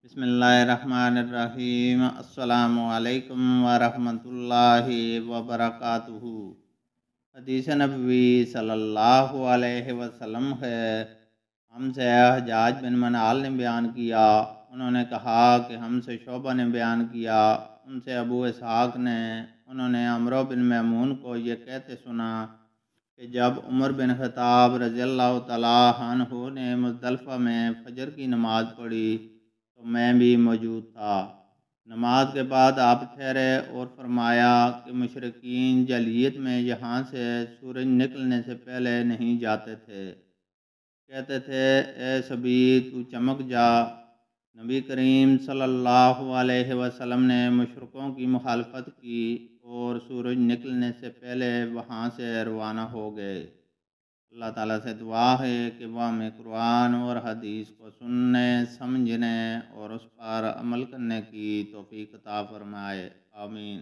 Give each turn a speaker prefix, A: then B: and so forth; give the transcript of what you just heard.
A: بسم اللہ الرحمن الرحیم۔ السلام علیکم ورحمۃ اللہ وبرکاتہ۔ حدیث نبوی صلی اللہ علیہ وسلم ہے، ہم سے حجاج بن منال نے بیان کیا، انہوں نے کہا کہ ہم سے شعبہ نے بیان کیا، ان سے ابو اسحاق نے، انہوں نے عمرو بن میمون کو یہ کہتے سنا کہ جب عمر بن خطاب رضی اللہ تعالیٰ عنہ نے مزدلفہ میں فجر کی نماز پڑھی تو میں بھی موجود تھا۔ نماز کے بعد آپ ٹھہرے اور فرمایا کہ مشرکین جاہلیت میں یہاں سے سورج نکلنے سے پہلے نہیں جاتے تھے، کہتے تھے اے صبی تو چمک جا۔ نبی کریم صلی اللہ علیہ وسلم نے مشرکوں کی مخالفت کی اور سورج نکلنے سے پہلے وہاں سے روانہ ہو گئے۔ اللہ تعالیٰ سے دعا ہے کہ وہ ہمیں قرآن اور حدیث کو سننے، سمجھنے اور اس پر عمل کرنے کی توفیق عطا فرمائے، آمین۔